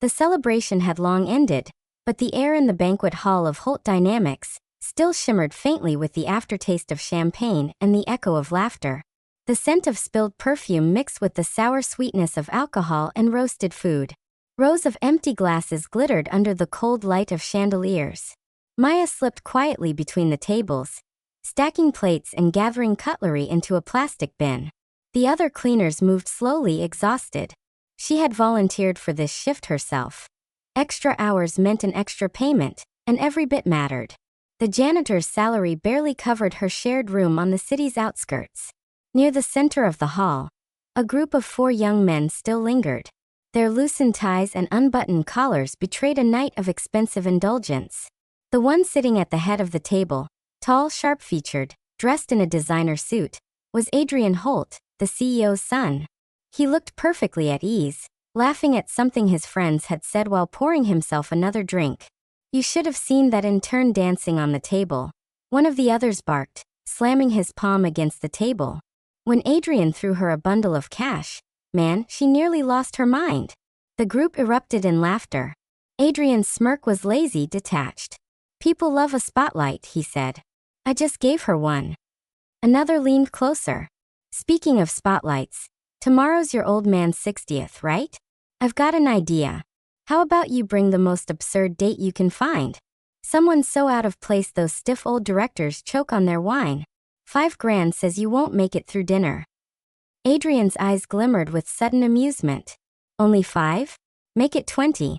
The celebration had long ended, but the air in the banquet hall of Holt Dynamics still shimmered faintly with the aftertaste of champagne and the echo of laughter. The scent of spilled perfume mixed with the sour sweetness of alcohol and roasted food. Rows of empty glasses glittered under the cold light of chandeliers. Maya slipped quietly between the tables, stacking plates and gathering cutlery into a plastic bin. The other cleaners moved slowly, exhausted. She had volunteered for this shift herself. Extra hours meant an extra payment, and every bit mattered. The janitor's salary barely covered her shared room on the city's outskirts. Near the center of the hall, a group of 4 young men still lingered. Their loosened ties and unbuttoned collars betrayed a night of expensive indulgence. The one sitting at the head of the table, tall, sharp-featured, dressed in a designer suit, was Adrian Holt, the CEO's son. He looked perfectly at ease, laughing at something his friends had said while pouring himself another drink. "You should have seen that intern dancing on the table," one of the others barked, slamming his palm against the table. When Adrian threw her a bundle of cash, man, she nearly lost her mind. The group erupted in laughter. Adrian's smirk was lazy, detached. "People love a spotlight," he said. "I just gave her one." Another leaned closer. "Speaking of spotlights, tomorrow's your old man's 60th, right? I've got an idea. How about you bring the most absurd date you can find? Someone so out of place those stiff old directors choke on their wine. $5,000 says you won't make it through dinner." Adrian's eyes glimmered with sudden amusement. "Only 5? Make it 20.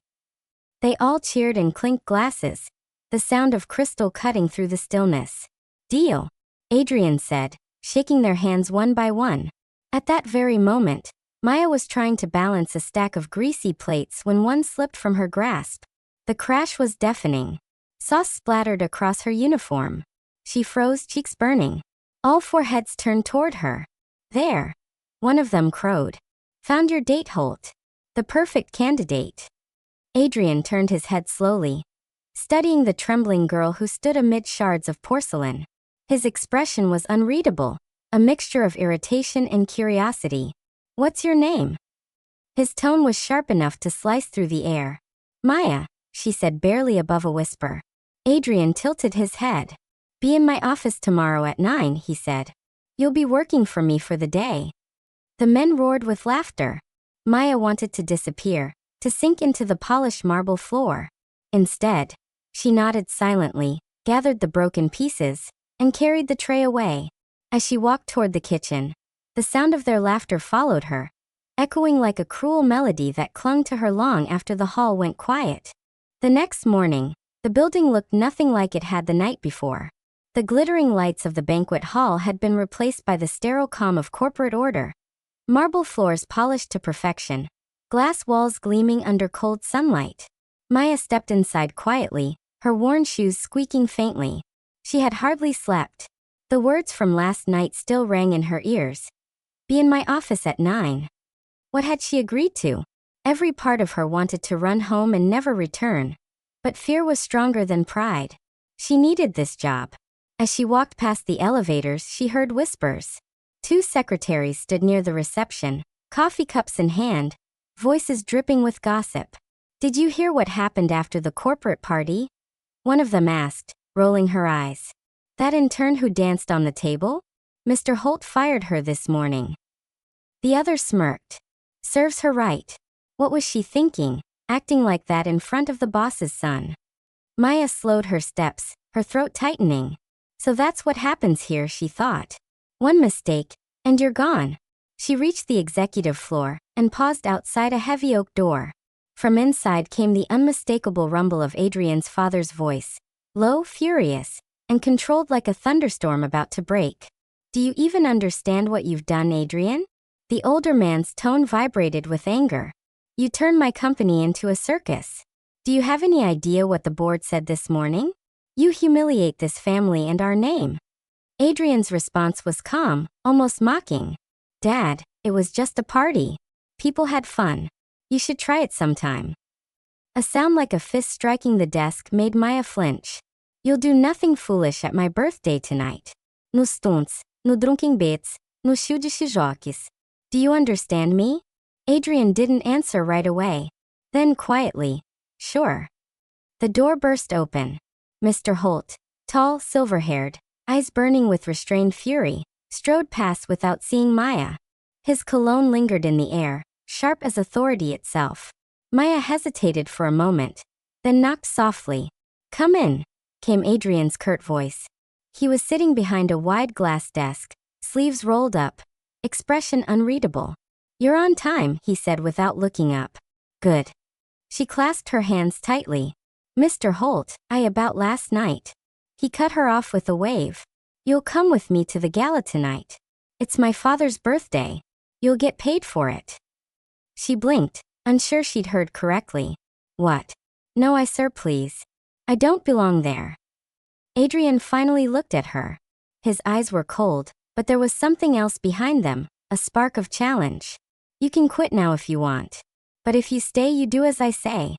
They all cheered and clinked glasses, the sound of crystal cutting through the stillness. "Deal," Adrian said, shaking their hands one by one. At that very moment, Maya was trying to balance a stack of greasy plates when one slipped from her grasp. The crash was deafening. Sauce splattered across her uniform. She froze, cheeks burning. All 4 heads turned toward her. "There," one of them crowed. "Found your date, Holt. The perfect candidate." Adrian turned his head slowly, studying the trembling girl who stood amid shards of porcelain. His expression was unreadable, a mixture of irritation and curiosity. "What's your name?" His tone was sharp enough to slice through the air. "Maya," she said barely above a whisper. Adrian tilted his head. "Be in my office tomorrow at 9, he said. "You'll be working for me for the day." The men roared with laughter. Maya wanted to disappear, to sink into the polished marble floor. Instead, she nodded silently, gathered the broken pieces, and carried the tray away. As she walked toward the kitchen, the sound of their laughter followed her, echoing like a cruel melody that clung to her long after the hall went quiet. The next morning, the building looked nothing like it had the night before. The glittering lights of the banquet hall had been replaced by the sterile calm of corporate order. Marble floors polished to perfection, glass walls gleaming under cold sunlight. Maya stepped inside quietly, her worn shoes squeaking faintly. She had hardly slept. The words from last night still rang in her ears. "Be in my office at 9. What had she agreed to? Every part of her wanted to run home and never return. But fear was stronger than pride. She needed this job. As she walked past the elevators, she heard whispers. 2 secretaries stood near the reception, coffee cups in hand, voices dripping with gossip. "Did you hear what happened after the corporate party?" one of them asked, rolling her eyes. "That intern who danced on the table? Mr. Holt fired her this morning." The other smirked. Serves her right. What was she thinking, acting like that in front of the boss's son? Maya slowed her steps, her throat tightening. So that's what happens here, she thought. One mistake, and you're gone. She reached the executive floor and paused outside a heavy oak door. From inside came the unmistakable rumble of Adrian's father's voice, low, furious, and controlled like a thunderstorm about to break. "Do you even understand what you've done, Adrian?" The older man's tone vibrated with anger. "You turned my company into a circus. Do you have any idea what the board said this morning? You humiliate this family and our name." Adrian's response was calm, almost mocking. "Dad, it was just a party. People had fun. You should try it sometime." A sound like a fist striking the desk made Maya flinch. "You'll do nothing foolish at my birthday tonight. No stunts, no drunken bets, no shoe de jockeys. Do you understand me?" Adrian didn't answer right away. Then quietly, "Sure." The door burst open. Mr. Holt, tall, silver-haired, eyes burning with restrained fury, strode past without seeing Maya. His cologne lingered in the air, sharp as authority itself. Maya hesitated for a moment, then knocked softly. "Come in," came Adrian's curt voice. He was sitting behind a wide glass desk, sleeves rolled up, expression unreadable. "You're on time," he said without looking up. "Good." She clasped her hands tightly. "Mr. Holt, I about last night." He cut her off with a wave. "You'll come with me to the gala tonight. It's my father's birthday. You'll get paid for it." She blinked, unsure she'd heard correctly. "What?" "No, sir, please. I don't belong there." Adrian finally looked at her. His eyes were cold, but there was something else behind them, a spark of challenge. "You can quit now if you want. But if you stay, you do as I say."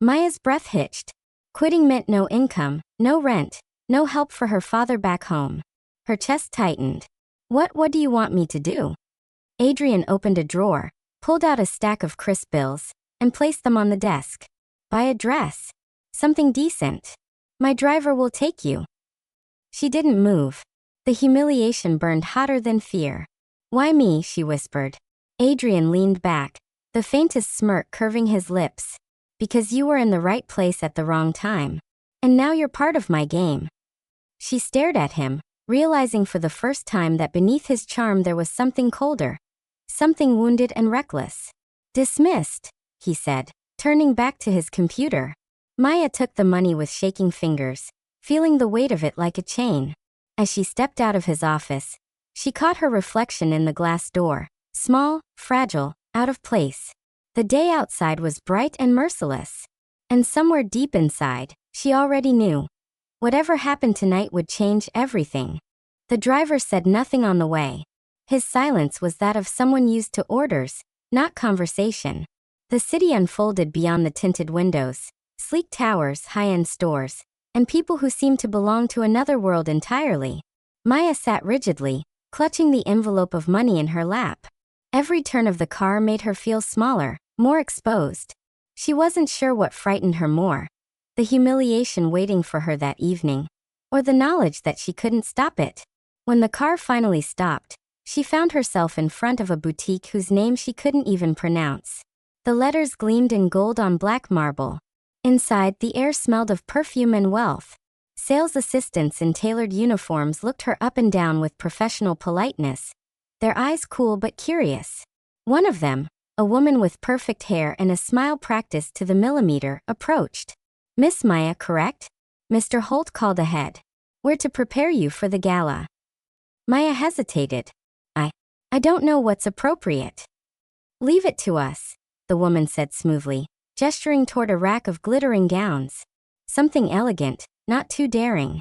Maya's breath hitched. Quitting meant no income, no rent, no help for her father back home. Her chest tightened. What do you want me to do?" Adrian opened a drawer, pulled out a stack of crisp bills, and placed them on the desk. "Buy a dress. Something decent. My driver will take you." She didn't move. The humiliation burned hotter than fear. "Why me?" she whispered. Adrian leaned back, the faintest smirk curving his lips. "Because you were in the right place at the wrong time. And now you're part of my game." She stared at him, realizing for the first time that beneath his charm there was something colder. Something wounded and reckless. "Dismissed," he said, turning back to his computer. Maya took the money with shaking fingers, feeling the weight of it like a chain. As she stepped out of his office, she caught her reflection in the glass door, small, fragile, out of place. The day outside was bright and merciless. And somewhere deep inside, she already knew. Whatever happened tonight would change everything. The driver said nothing on the way. His silence was that of someone used to orders, not conversation. The city unfolded beyond the tinted windows, sleek towers, high-end stores, and people who seemed to belong to another world entirely. Maya sat rigidly, clutching the envelope of money in her lap. Every turn of the car made her feel smaller, more exposed. She wasn't sure what frightened her more, the humiliation waiting for her that evening, or the knowledge that she couldn't stop it. When the car finally stopped, she found herself in front of a boutique whose name she couldn't even pronounce. The letters gleamed in gold on black marble. Inside, the air smelled of perfume and wealth. Sales assistants in tailored uniforms looked her up and down with professional politeness, their eyes cool but curious. One of them, a woman with perfect hair and a smile practiced to the millimeter, approached. "Miss Maya, correct?" Mr. Holt called ahead. "We're to prepare you for the gala." Maya hesitated. I don't know what's appropriate." "Leave it to us," the woman said smoothly, gesturing toward a rack of glittering gowns. Something elegant, not too daring.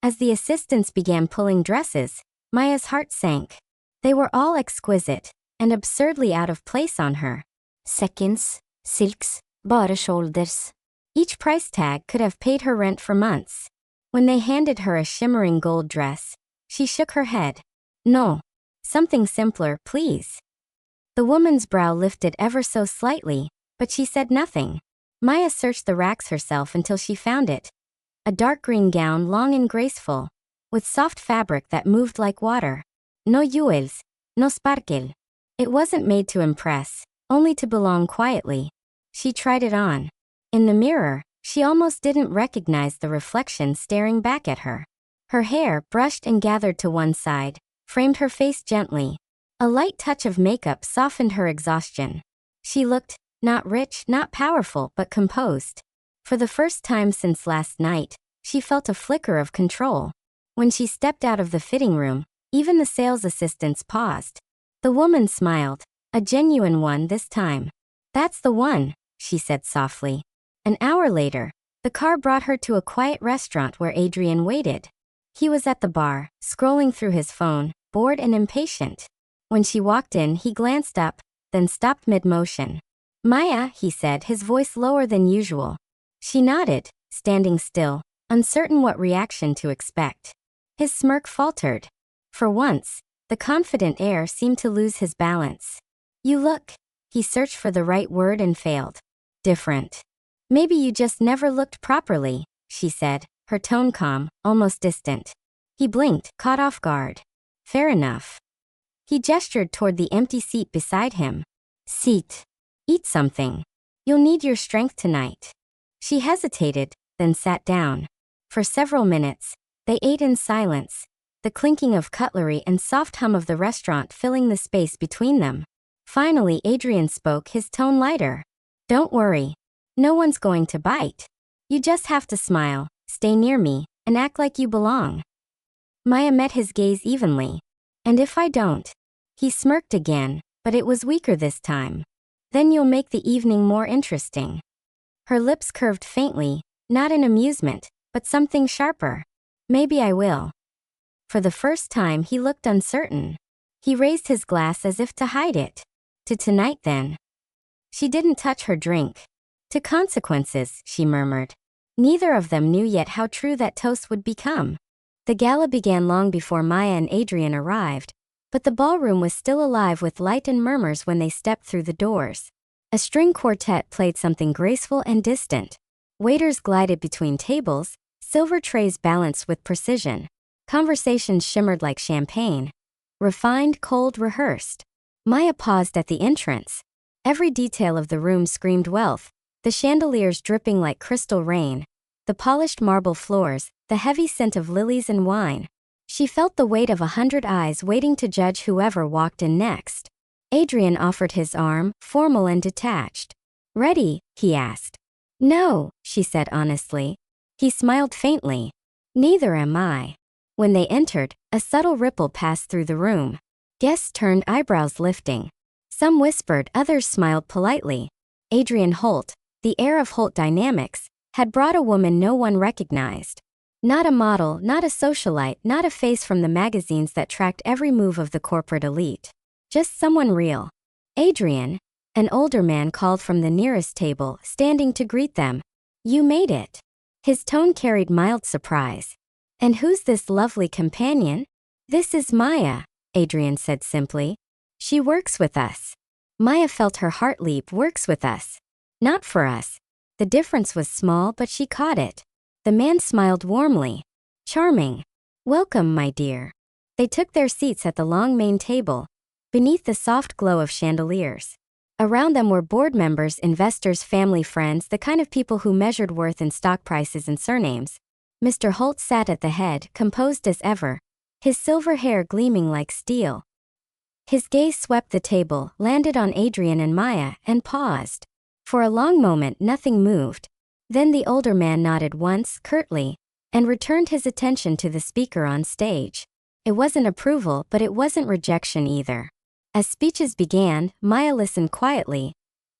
As the assistants began pulling dresses, Maya's heart sank. They were all exquisite, and absurdly out of place on her. Seconds, silks, bare shoulders. Each price tag could have paid her rent for months. When they handed her a shimmering gold dress, she shook her head. "No. Something simpler, please." The woman's brow lifted ever so slightly, but she said nothing. Maya searched the racks herself until she found it. A dark green gown, long and graceful, with soft fabric that moved like water. No jewels, no sparkle. It wasn't made to impress, only to belong quietly. She tried it on. In the mirror, she almost didn't recognize the reflection staring back at her. Her hair, brushed and gathered to one side, framed her face gently. A light touch of makeup softened her exhaustion. She looked, not rich, not powerful, but composed. For the first time since last night, she felt a flicker of control. When she stepped out of the fitting room, even the sales assistants paused. The woman smiled, a genuine one this time. "That's the one," she said softly. An hour later, the car brought her to a quiet restaurant where Adrian waited. He was at the bar, scrolling through his phone, bored and impatient. When she walked in, he glanced up, then stopped mid-motion. "Maya," he said, his voice lower than usual. She nodded, standing still, uncertain what reaction to expect. His smirk faltered. For once, the confident air seemed to lose his balance. "You look..." He searched for the right word and failed. Different. Maybe you just never looked properly, she said, her tone calm, almost distant. He blinked, caught off guard. Fair enough. He gestured toward the empty seat beside him. Seat. Eat something. You'll need your strength tonight. She hesitated, then sat down. For several minutes, they ate in silence, the clinking of cutlery and soft hum of the restaurant filling the space between them. Finally, Adrian spoke, his tone lighter. Don't worry. No one's going to bite. You just have to smile, stay near me, and act like you belong. Maya met his gaze evenly. And if I don't? He smirked again, but it was weaker this time. Then you'll make the evening more interesting. Her lips curved faintly, not in amusement, but something sharper. Maybe I will. For the first time he looked uncertain. He raised his glass as if to hide it. To tonight then. She didn't touch her drink. To consequences, she murmured. Neither of them knew yet how true that toast would become. The gala began long before Maya and Adrian arrived, but the ballroom was still alive with light and murmurs when they stepped through the doors. A string quartet played something graceful and distant. Waiters glided between tables, silver trays balanced with precision. Conversations shimmered like champagne. Refined, cold, rehearsed. Maya paused at the entrance. Every detail of the room screamed wealth, the chandeliers dripping like crystal rain, the polished marble floors, the heavy scent of lilies and wine. She felt the weight of 100 eyes waiting to judge whoever walked in next. Adrian offered his arm, formal and detached. Ready? He asked. No, she said honestly. He smiled faintly. Neither am I. When they entered, a subtle ripple passed through the room. Guests turned, eyebrows lifting. Some whispered, others smiled politely. Adrian Holt, the heir of Holt Dynamics, had brought a woman no one recognized. Not a model, not a socialite, not a face from the magazines that tracked every move of the corporate elite. Just someone real. Adrian, an older man called from the nearest table, standing to greet them. You made it. His tone carried mild surprise. And who's this lovely companion? This is Maya, Adrian said simply. She works with us. Maya felt her heart leap. Works with us. Not for us. The difference was small, but she caught it. The man smiled warmly. Charming. Welcome, my dear. They took their seats at the long main table, beneath the soft glow of chandeliers. Around them were board members, investors, family friends, the kind of people who measured worth in stock prices and surnames. Mr. Holt sat at the head, composed as ever, his silver hair gleaming like steel. His gaze swept the table, landed on Adrian and Maya, and paused. For a long moment nothing moved. Then the older man nodded once, curtly, and returned his attention to the speaker on stage. It wasn't approval, but it wasn't rejection either. As speeches began, Maya listened quietly,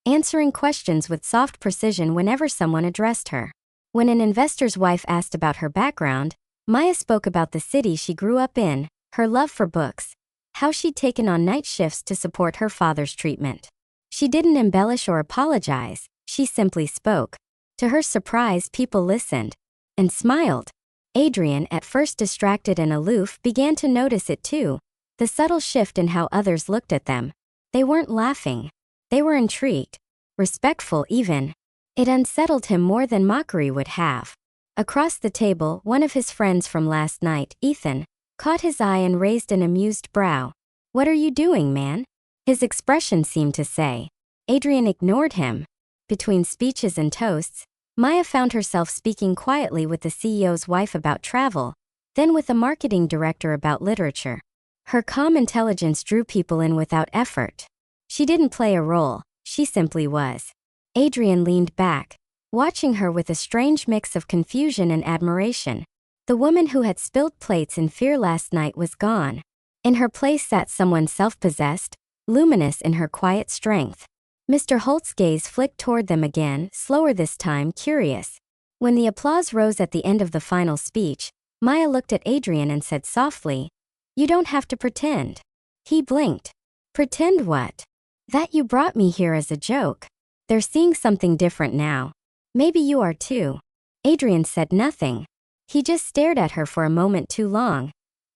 answering questions with soft precision whenever someone addressed her. When an investor's wife asked about her background, Maya spoke about the city she grew up in, her love for books, how she'd taken on night shifts to support her father's treatment. She didn't embellish or apologize, she simply spoke. To her surprise, people listened and smiled. Adrian, at first distracted and aloof, began to notice it too, the subtle shift in how others looked at them. They weren't laughing. They were intrigued, respectful even. It unsettled him more than mockery would have. Across the table, one of his friends from last night, Ethan, caught his eye and raised an amused brow. What are you doing, man? His expression seemed to say. Adrian ignored him. Between speeches and toasts, Maya found herself speaking quietly with the CEO's wife about travel, then with the marketing director about literature. Her calm intelligence drew people in without effort. She didn't play a role, she simply was. Adrian leaned back, watching her with a strange mix of confusion and admiration. The woman who had spilled plates in fear last night was gone. In her place sat someone self-possessed, luminous in her quiet strength. Mr. Holt's gaze flicked toward them again, slower this time, curious. When the applause rose at the end of the final speech, Maya looked at Adrian and said softly, "You don't have to pretend." He blinked. Pretend what? That you brought me here as a joke. They're seeing something different now. Maybe you are too. Adrian said nothing. He just stared at her for a moment too long,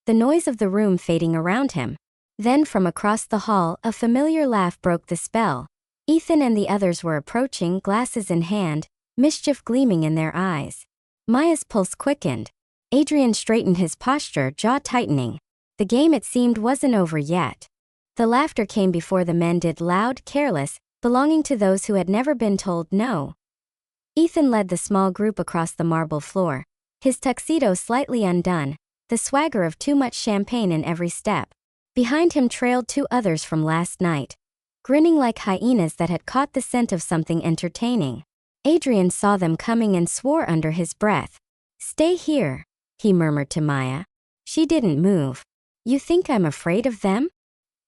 the noise of the room fading around him. Then from across the hall, a familiar laugh broke the spell. Ethan and the others were approaching, glasses in hand, mischief gleaming in their eyes. Maya's pulse quickened. Adrian straightened his posture, jaw tightening. The game, it seemed, wasn't over yet. The laughter came before the men did, loud, careless, belonging to those who had never been told no. Ethan led the small group across the marble floor, his tuxedo slightly undone, the swagger of too much champagne in every step. Behind him trailed two others from last night, grinning like hyenas that had caught the scent of something entertaining. Adrian saw them coming and swore under his breath. "Stay here," he murmured to Maya. She didn't move. "You think I'm afraid of them?"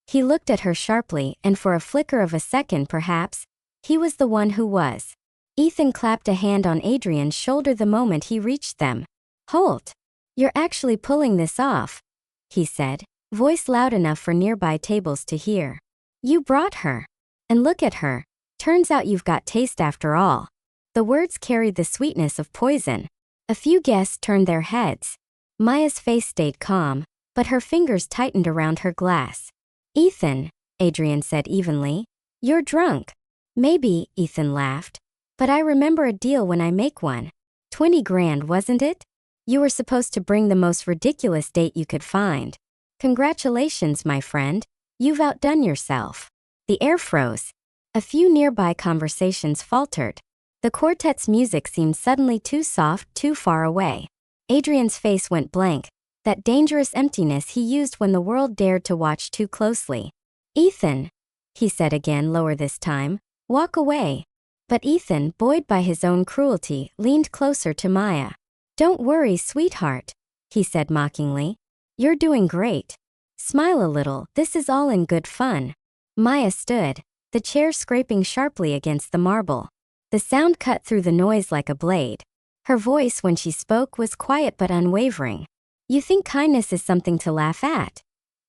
He looked at her sharply, and for a flicker of a second perhaps, he was the one who was. Ethan clapped a hand on Adrian's shoulder the moment he reached them. "Holt, you're actually pulling this off," he said, voice loud enough for nearby tables to hear. "You brought her. And look at her. Turns out you've got taste after all." The words carried the sweetness of poison. A few guests turned their heads. Maya's face stayed calm, but her fingers tightened around her glass. "Ethan," Adrian said evenly, "you're drunk." "Maybe," Ethan laughed. "But I remember a deal when I make one. 20 grand, wasn't it? You were supposed to bring the most ridiculous date you could find. Congratulations, my friend. You've outdone yourself." The air froze. A few nearby conversations faltered. The quartet's music seemed suddenly too soft, too far away. Adrian's face went blank, that dangerous emptiness he used when the world dared to watch too closely. "Ethan," he said again, lower this time, "walk away." But Ethan, buoyed by his own cruelty, leaned closer to Maya. "Don't worry, sweetheart," he said mockingly. "You're doing great. Smile a little, this is all in good fun." Maya stood, the chair scraping sharply against the marble. The sound cut through the noise like a blade. Her voice, when she spoke, was quiet but unwavering. "You think kindness is something to laugh at?"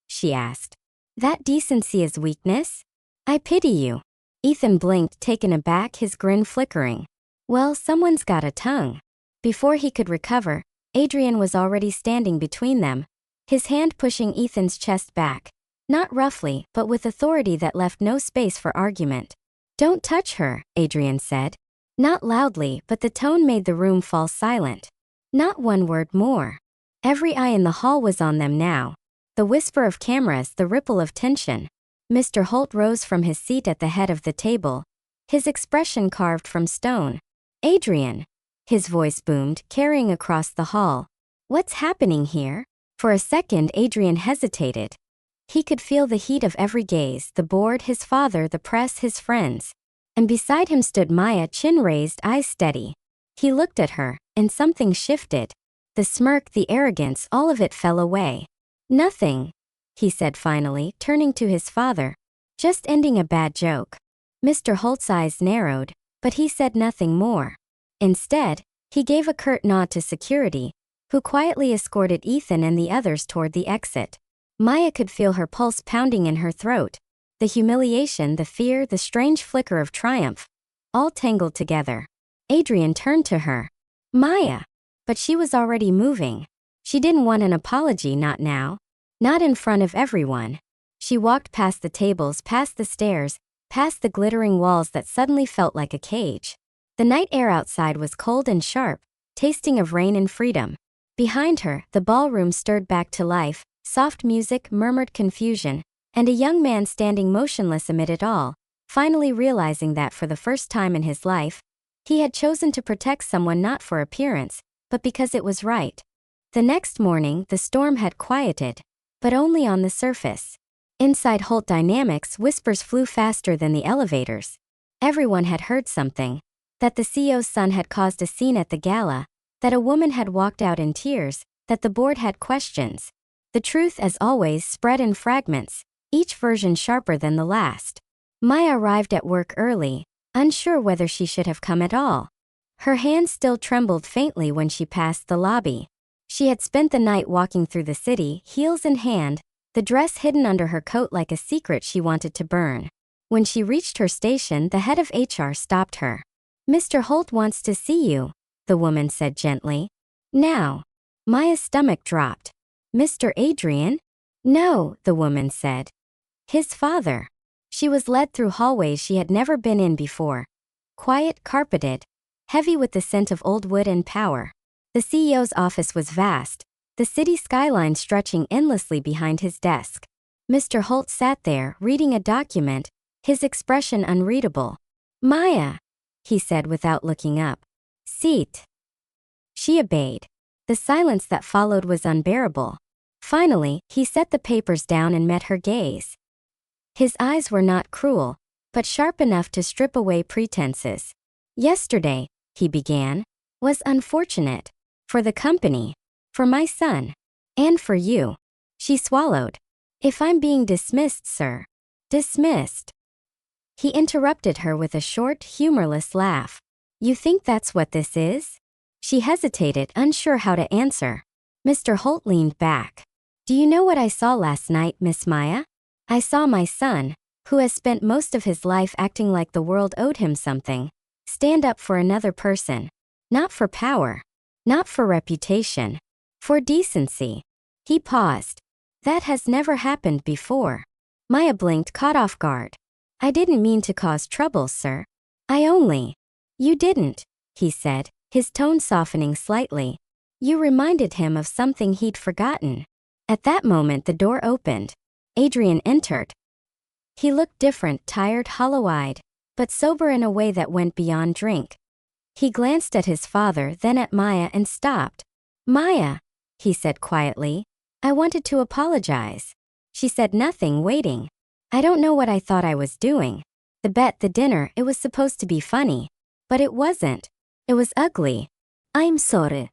she asked. "That decency is weakness? I pity you." Ethan blinked, taken aback, his grin flickering. "Well, someone's got a tongue." Before he could recover, Adrian was already standing between them, his hand pushing Ethan's chest back. Not roughly, but with authority that left no space for argument. "Don't touch her," Adrian said. Not loudly, but the tone made the room fall silent. Not one word more. Every eye in the hall was on them now. The whisper of cameras, the ripple of tension. Mr. Holt rose from his seat at the head of the table, his expression carved from stone. "Adrian," his voice boomed, carrying across the hall. "What's happening here?" For a second Adrian hesitated. He could feel the heat of every gaze, the board, his father, the press, his friends. And beside him stood Maya, chin raised, eyes steady. He looked at her, and something shifted. The smirk, the arrogance, all of it fell away. "Nothing," he said finally, turning to his father. "Just ending a bad joke." Mr. Holt's eyes narrowed, but he said nothing more. Instead, he gave a curt nod to security, who quietly escorted Ethan and the others toward the exit. Maya could feel her pulse pounding in her throat. The humiliation, the fear, the strange flicker of triumph, all tangled together. Adrian turned to her. "Maya." But she was already moving. She didn't want an apology, not now. Not in front of everyone. She walked past the tables, past the stairs, past the glittering walls that suddenly felt like a cage. The night air outside was cold and sharp, tasting of rain and freedom. Behind her, the ballroom stirred back to life, soft music, murmured confusion, and a young man standing motionless amid it all, finally realizing that for the first time in his life, he had chosen to protect someone not for appearance, but because it was right. The next morning, the storm had quieted, but only on the surface. Inside Holt Dynamics, whispers flew faster than the elevators. Everyone had heard something. That the CEO's son had caused a scene at the gala, that a woman had walked out in tears, that the board had questions. The truth, as always, spread in fragments, each version sharper than the last. Maya arrived at work early, unsure whether she should have come at all. Her hand still trembled faintly when she passed the lobby. She had spent the night walking through the city, heels in hand, the dress hidden under her coat like a secret she wanted to burn. When she reached her station, the head of HR stopped her. "Mr. Holt wants to see you," the woman said gently. "Now." Maya's stomach dropped. "Mr. Adrian?" "No," the woman said. "His father." She was led through hallways she had never been in before. Quiet, carpeted, heavy with the scent of old wood and power. The CEO's office was vast, the city skyline stretching endlessly behind his desk. Mr. Holt sat there, reading a document, his expression unreadable. "Maya," he said without looking up. "Seat." She obeyed. The silence that followed was unbearable. Finally, he set the papers down and met her gaze. His eyes were not cruel, but sharp enough to strip away pretenses. "Yesterday," he began, "was unfortunate. For the company. For my son. And for you." She swallowed. "If I'm being dismissed, sir." "Dismissed?" He interrupted her with a short, humorless laugh. "You think that's what this is?" She hesitated, unsure how to answer. Mr. Holt leaned back. "Do you know what I saw last night, Miss Maya? I saw my son, who has spent most of his life acting like the world owed him something, stand up for another person. Not for power. Not for reputation. For decency." He paused. "That has never happened before." Maya blinked, caught off guard. "I didn't mean to cause trouble, sir. I only—" "You didn't," he said, his tone softening slightly. "You reminded him of something he'd forgotten." At that moment the door opened. Adrian entered. He looked different, tired, hollow-eyed, but sober in a way that went beyond drink. He glanced at his father, then at Maya, and stopped. "Maya," he said quietly, "I wanted to apologize." She said nothing, waiting. "I don't know what I thought I was doing. The dinner, it was supposed to be funny. But it wasn't. It was ugly. I'm sorry."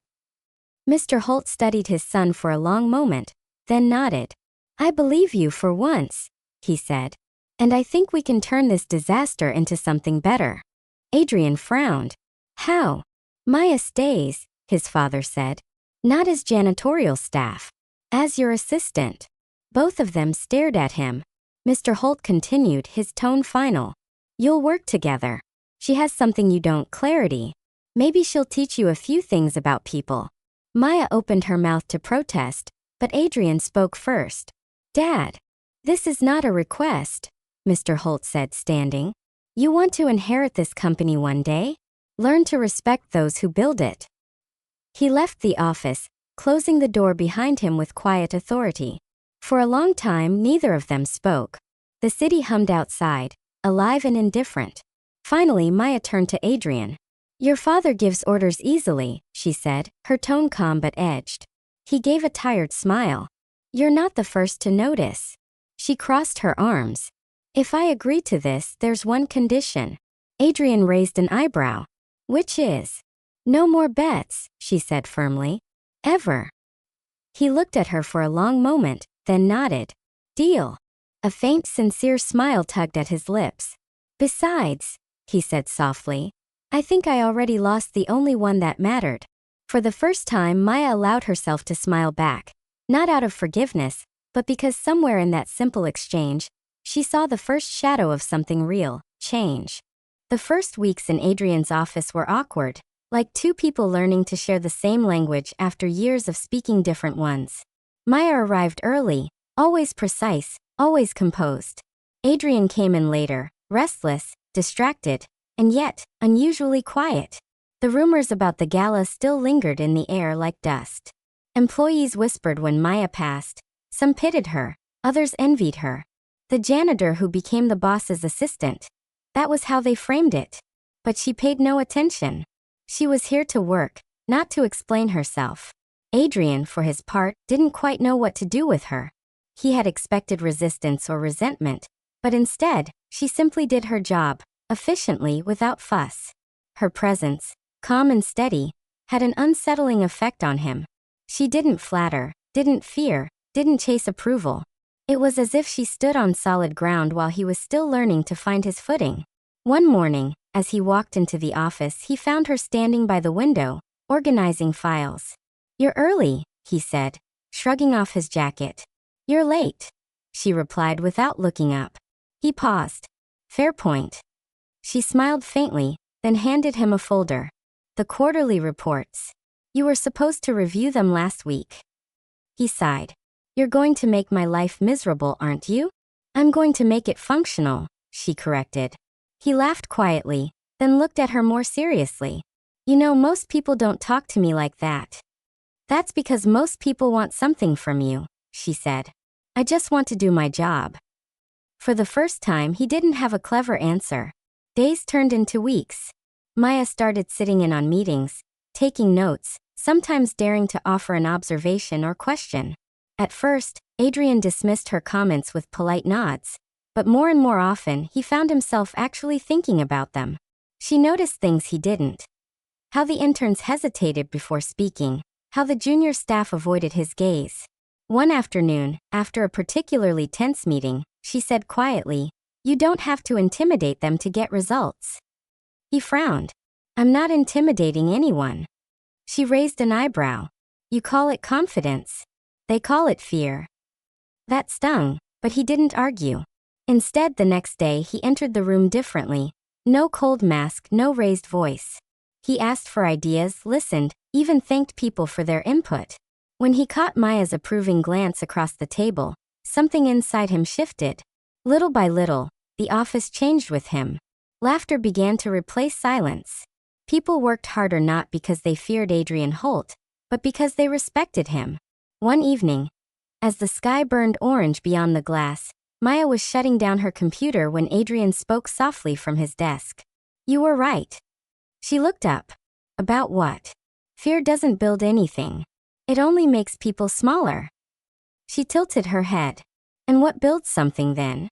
Mr. Holt studied his son for a long moment, then nodded. "I believe you for once," he said. "And I think we can turn this disaster into something better." Adrian frowned. "How?" "Maya stays," his father said. "Not as janitorial staff. As your assistant." Both of them stared at him. Mr. Holt continued, his tone final. "You'll work together. She has something you don't, clarity. Maybe she'll teach you a few things about people." Maya opened her mouth to protest, but Adrian spoke first. "Dad, this is not a request," Mr. Holt said, standing. "You want to inherit this company one day? Learn to respect those who build it." He left the office, closing the door behind him with quiet authority. For a long time, neither of them spoke. The city hummed outside, alive and indifferent. Finally, Maya turned to Adrian. "Your father gives orders easily," she said, her tone calm but edged. He gave a tired smile. "You're not the first to notice." She crossed her arms. "If I agree to this, there's one condition." Adrian raised an eyebrow. "Which is?" "No more bets," she said firmly. "Ever." He looked at her for a long moment, then nodded. "Deal." A faint, sincere smile tugged at his lips. "Besides," he said softly, "I think I already lost the only one that mattered." For the first time, Maya allowed herself to smile back. Not out of forgiveness, but because somewhere in that simple exchange, she saw the first shadow of something real, change. The first weeks in Adrian's office were awkward, like two people learning to share the same language after years of speaking different ones. Maya arrived early, always precise, always composed. Adrian came in later, restless, distracted, and yet, unusually quiet. The rumors about the gala still lingered in the air like dust. Employees whispered when Maya passed. Some pitied her, others envied her. The janitor who became the boss's assistant. That was how they framed it. But she paid no attention. She was here to work, not to explain herself. Adrian, for his part, didn't quite know what to do with her. He had expected resistance or resentment, but instead, she simply did her job, efficiently, without fuss. Her presence, calm and steady, had an unsettling effect on him. She didn't flatter, didn't fear, didn't chase approval. It was as if she stood on solid ground while he was still learning to find his footing. One morning, as he walked into the office, he found her standing by the window, organizing files. "You're early," he said, shrugging off his jacket. "You're late," she replied without looking up. He paused. "Fair point." She smiled faintly, then handed him a folder. "The quarterly reports. You were supposed to review them last week." He sighed. "You're going to make my life miserable, aren't you?" I'm going to make it functional, she corrected. He laughed quietly, then looked at her more seriously. You know, most people don't talk to me like that. That's because most people want something from you, she said. I just want to do my job. For the first time, he didn't have a clever answer. Days turned into weeks. Maya started sitting in on meetings, taking notes, sometimes daring to offer an observation or question. At first, Adrian dismissed her comments with polite nods, but more and more often he found himself actually thinking about them. She noticed things he didn't. How the interns hesitated before speaking, how the junior staff avoided his gaze. One afternoon, after a particularly tense meeting, she said quietly, "You don't have to intimidate them to get results." He frowned. "I'm not intimidating anyone." She raised an eyebrow. "You call it confidence. They call it fear." That stung, but he didn't argue. Instead, the next day he entered the room differently. No cold mask, no raised voice. He asked for ideas, listened, even thanked people for their input. When he caught Maya's approving glance across the table, something inside him shifted. Little by little, the office changed with him. Laughter began to replace silence. People worked harder not because they feared Adrian Holt, but because they respected him. One evening, as the sky burned orange beyond the glass, Maya was shutting down her computer when Adrian spoke softly from his desk. "You were right." She looked up. "About what?" "Fear doesn't build anything. It only makes people smaller." She tilted her head. "And what builds something then?"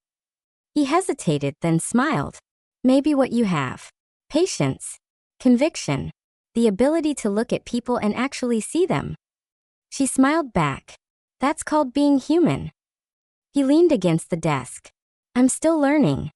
He hesitated, then smiled. "Maybe what you have. Patience. Conviction. The ability to look at people and actually see them." She smiled back. "That's called being human." He leaned against the desk. "I'm still learning."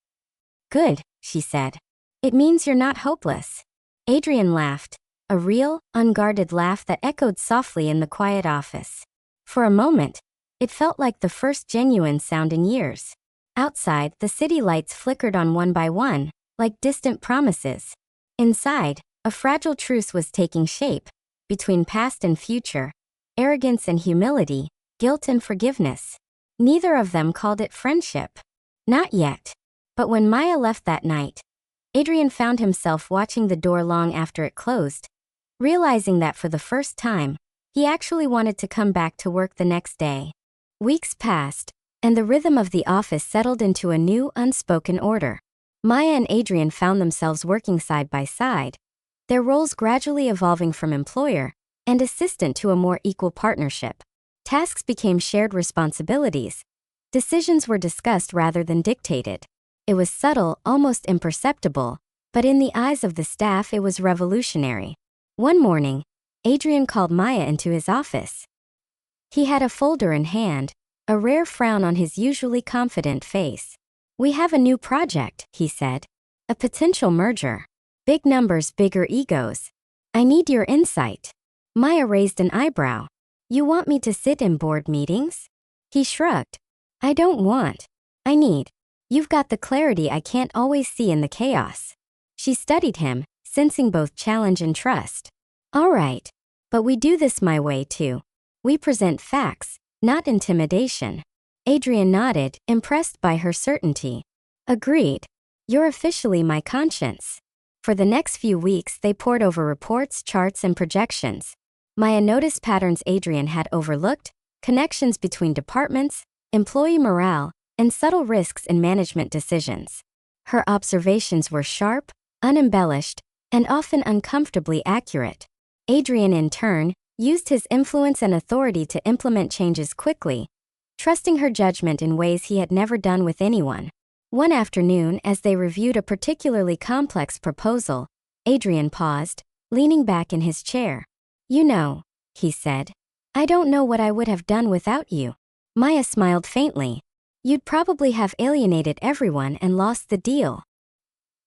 "Good," she said. "It means you're not hopeless." Adrian laughed, a real, unguarded laugh that echoed softly in the quiet office. For a moment, it felt like the first genuine sound in years. Outside, the city lights flickered on one by one, like distant promises. Inside, a fragile truce was taking shape, between past and future, arrogance and humility, guilt and forgiveness. Neither of them called it friendship. Not yet. But when Maya left that night, Adrian found himself watching the door long after it closed, realizing that for the first time, he actually wanted to come back to work the next day. Weeks passed, and the rhythm of the office settled into a new, unspoken order. Maya and Adrian found themselves working side by side, their roles gradually evolving from employer and assistant to a more equal partnership. Tasks became shared responsibilities. Decisions were discussed rather than dictated. It was subtle, almost imperceptible, but in the eyes of the staff it was revolutionary. One morning, Adrian called Maya into his office. He had a folder in hand, a rare frown on his usually confident face. "We have a new project," he said. "A potential merger. Big numbers, bigger egos. I need your insight." Maya raised an eyebrow. "You want me to sit in board meetings?" He shrugged. "I don't want. I need. You've got the clarity I can't always see in the chaos." She studied him, sensing both challenge and trust. "All right. But we do this my way too. We present facts, not intimidation." Adrian nodded, impressed by her certainty. "Agreed. You're officially my conscience." For the next few weeks, they pored over reports, charts, and projections. Maya noticed patterns Adrian had overlooked, connections between departments, employee morale, and subtle risks in management decisions. Her observations were sharp, unembellished, and often uncomfortably accurate. Adrian, in turn, used his influence and authority to implement changes quickly, trusting her judgment in ways he had never done with anyone. One afternoon, as they reviewed a particularly complex proposal, Adrian paused, leaning back in his chair. "You know," he said, "I don't know what I would have done without you." Maya smiled faintly. "You'd probably have alienated everyone and lost the deal."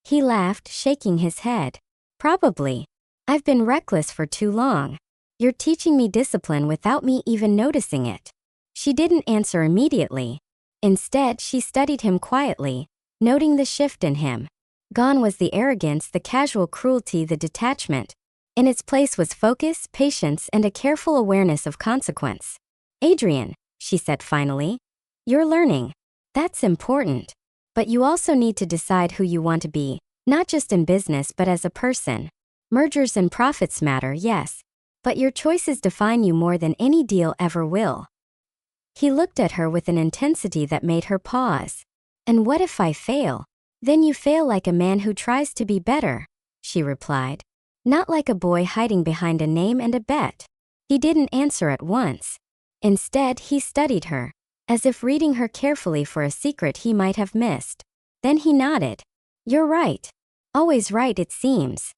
He laughed, shaking his head. "Probably. I've been reckless for too long. You're teaching me discipline without me even noticing it." She didn't answer immediately. Instead, she studied him quietly, noting the shift in him. Gone was the arrogance, the casual cruelty, the detachment. In its place was focus, patience, and a careful awareness of consequence. "Adrian," she said finally, "you're learning. That's important. But you also need to decide who you want to be, not just in business but as a person. Mergers and profits matter, yes. But your choices define you more than any deal ever will. He looked at her with an intensity that made her pause. And what if I fail? Then you fail like a man who tries to be better, she replied. Not like a boy hiding behind a name and a bet. He didn't answer at once. Instead, he studied her, as if reading her carefully for a secret he might have missed. Then he nodded. You're right. Always right, it seems.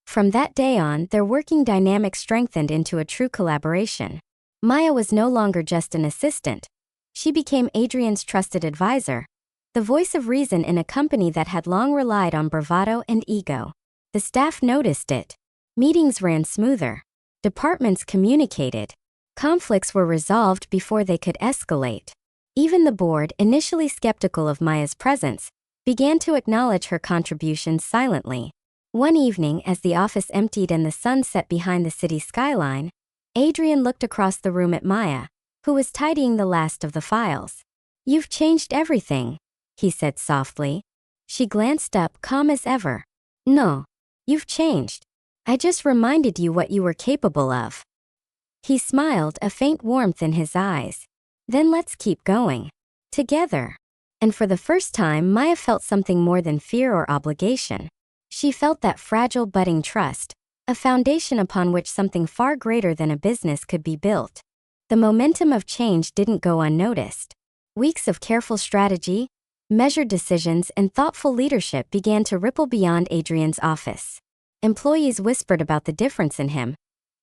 From that day on, their working dynamic strengthened into a true collaboration. Maya was no longer just an assistant. She became Adrian's trusted advisor, the voice of reason in a company that had long relied on bravado and ego. The staff noticed it. Meetings ran smoother. Departments communicated. Conflicts were resolved before they could escalate. Even the board, initially skeptical of Maya's presence, began to acknowledge her contributions silently. One evening, as the office emptied and the sun set behind the city skyline, Adrian looked across the room at Maya, who was tidying the last of the files. You've changed everything, he said softly. She glanced up, calm as ever. No, you've changed. I just reminded you what you were capable of. He smiled, a faint warmth in his eyes. Then let's keep going. Together. And for the first time, Maya felt something more than fear or obligation. She felt that fragile budding trust, a foundation upon which something far greater than a business could be built. The momentum of change didn't go unnoticed. Weeks of careful strategy, measured decisions, and thoughtful leadership began to ripple beyond Adrian's office. Employees whispered about the difference in him,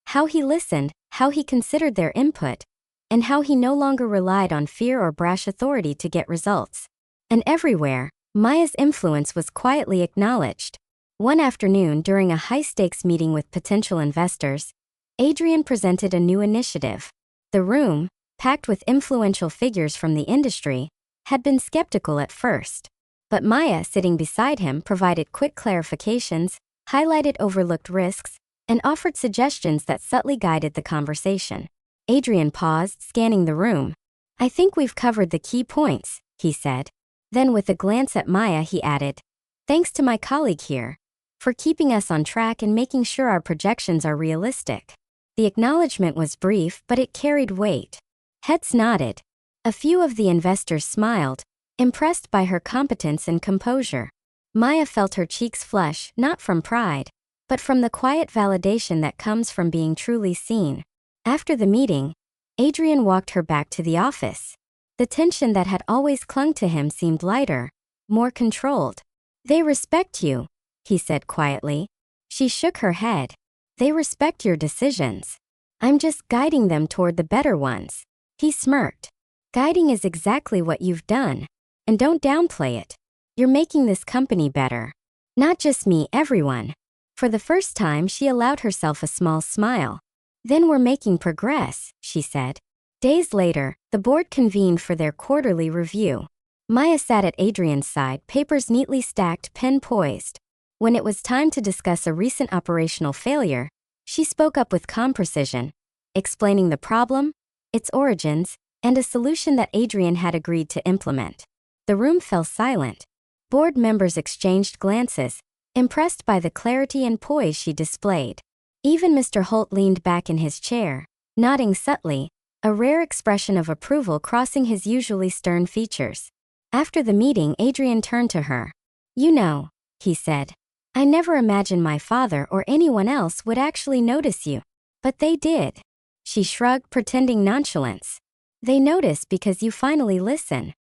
how he listened, how he considered their input, and how he no longer relied on fear or brash authority to get results. And everywhere, Maya's influence was quietly acknowledged. One afternoon, during a high-stakes meeting with potential investors, Adrian presented a new initiative. The room, packed with influential figures from the industry, had been skeptical at first. But Maya, sitting beside him, provided quick clarifications, highlighted overlooked risks, and offered suggestions that subtly guided the conversation. Adrian paused, scanning the room. I think we've covered the key points, he said. Then with a glance at Maya, he added, thanks to my colleague here, for keeping us on track and making sure our projections are realistic. The acknowledgement was brief, but it carried weight. Heads nodded. A few of the investors smiled, impressed by her competence and composure. Maya felt her cheeks flush, not from pride, but from the quiet validation that comes from being truly seen. After the meeting, Adrian walked her back to the office. The tension that had always clung to him seemed lighter, more controlled. They respect you, he said quietly. She shook her head. They respect your decisions. I'm just guiding them toward the better ones. He smirked. Guiding is exactly what you've done. And don't downplay it. You're making this company better. Not just me, everyone. For the first time, she allowed herself a small smile. Then we're making progress, she said. Days later, the board convened for their quarterly review. Maya sat at Adrian's side, papers neatly stacked, pen poised. When it was time to discuss a recent operational failure, she spoke up with calm precision, explaining the problem, its origins, and a solution that Adrian had agreed to implement. The room fell silent. Board members exchanged glances, impressed by the clarity and poise she displayed. Even Mr. Holt leaned back in his chair, nodding subtly, a rare expression of approval crossing his usually stern features. After the meeting, Adrian turned to her. You know, he said, I never imagined my father or anyone else would actually notice you. But they did. She shrugged, pretending nonchalance. They notice because you finally listen.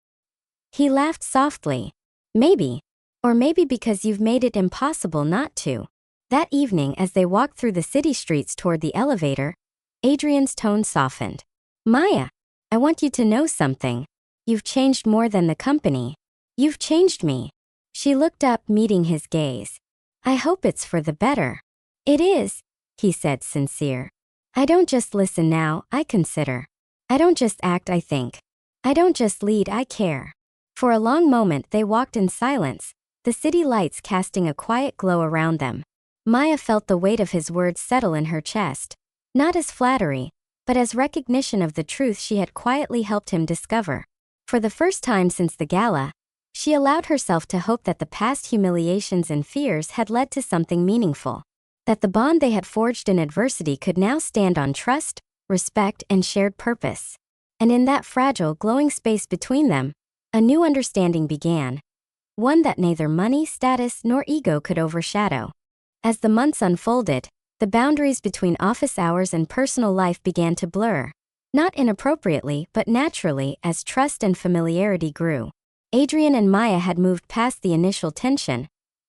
He laughed softly. Maybe. Or maybe because you've made it impossible not to. That evening, as they walked through the city streets toward the elevator, Adrian's tone softened. Maya, I want you to know something. You've changed more than the company. You've changed me. She looked up, meeting his gaze. I hope it's for the better. It is, he said, sincere. I don't just listen now, I consider. I don't just act, I think. I don't just lead, I care. For a long moment they walked in silence, the city lights casting a quiet glow around them. Maya felt the weight of his words settle in her chest, not as flattery, but as recognition of the truth she had quietly helped him discover. For the first time since the gala, she allowed herself to hope that the past humiliations and fears had led to something meaningful, that the bond they had forged in adversity could now stand on trust, respect, and shared purpose. And in that fragile, glowing space between them, a new understanding began, one that neither money, status, nor ego could overshadow. As the months unfolded, the boundaries between office hours and personal life began to blur, not inappropriately but naturally as trust and familiarity grew. Adrian and Maya had moved past the initial tension,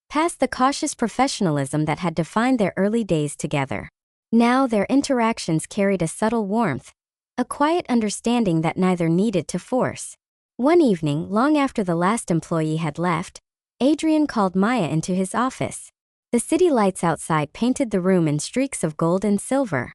past the cautious professionalism that had defined their early days together. Now their interactions carried a subtle warmth, a quiet understanding that neither needed to force. One evening, long after the last employee had left, Adrian called Maya into his office. The city lights outside painted the room in streaks of gold and silver.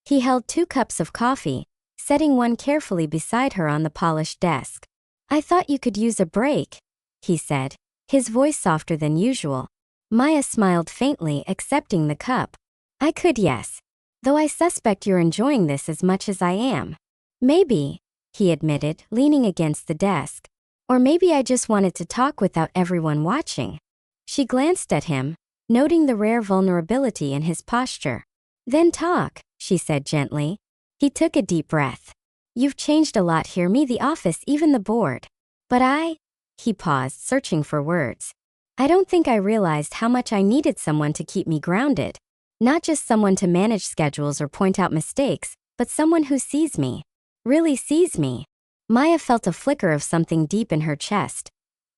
He held 2 cups of coffee, setting one carefully beside her on the polished desk. "I thought you could use a break," he said, his voice softer than usual. Maya smiled faintly, accepting the cup. "I could, yes. Though I suspect you're enjoying this as much as I am." "Maybe," he admitted, leaning against the desk. "Or maybe I just wanted to talk without everyone watching." She glanced at him, noting the rare vulnerability in his posture. "Then talk," she said gently. He took a deep breath. "You've changed a lot here, me, the office, even the board. But he paused, searching for words. "I don't think I realized how much I needed someone to keep me grounded. Not just someone to manage schedules or point out mistakes, but someone who sees me. Really sees me." Maya felt a flicker of something deep in her chest.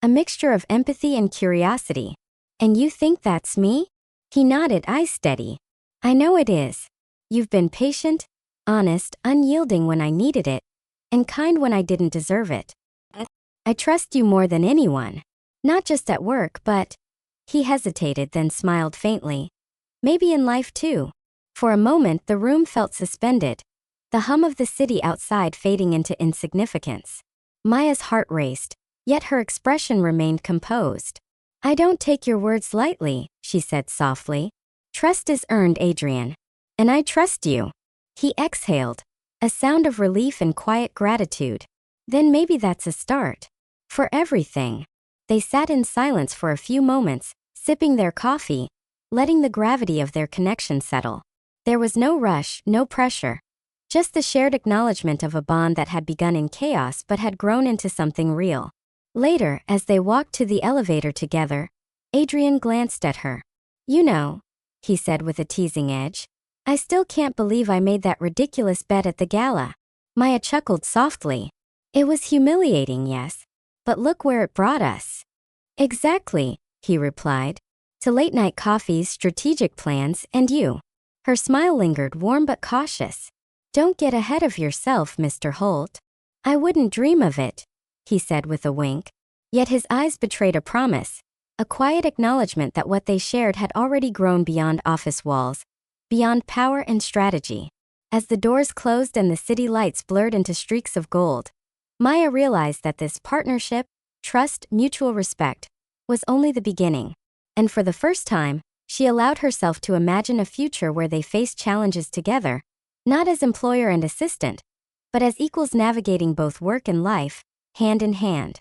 A mixture of empathy and curiosity. "And you think that's me?" He nodded, eyes steady. "I know it is. You've been patient, honest, unyielding when I needed it, and kind when I didn't deserve it. I trust you more than anyone. Not just at work, but..." He hesitated, then smiled faintly. "Maybe in life too." For a moment the room felt suspended, the hum of the city outside fading into insignificance. Maya's heart raced, yet her expression remained composed. "I don't take your words lightly," she said softly. "Trust is earned, Adrian. And I trust you." He exhaled, a sound of relief and quiet gratitude. "Then maybe that's a start. For everything." They sat in silence for a few moments, sipping their coffee, letting the gravity of their connection settle. There was no rush, no pressure. Just the shared acknowledgement of a bond that had begun in chaos but had grown into something real. Later, as they walked to the elevator together, Adrian glanced at her. "You know," he said with a teasing edge, "I still can't believe I made that ridiculous bet at the gala." Maya chuckled softly. "It was humiliating, yes. But look where it brought us." "Exactly," he replied. "To late-night coffees, strategic plans, and you." Her smile lingered, warm but cautious. "Don't get ahead of yourself, Mr. Holt." "I wouldn't dream of it," he said with a wink. Yet his eyes betrayed a promise, a quiet acknowledgement that what they shared had already grown beyond office walls, beyond power and strategy. As the doors closed and the city lights blurred into streaks of gold, Maya realized that this partnership, trust, mutual respect, was only the beginning. And for the first time, she allowed herself to imagine a future where they faced challenges together, not as employer and assistant, but as equals navigating both work and life, hand in hand.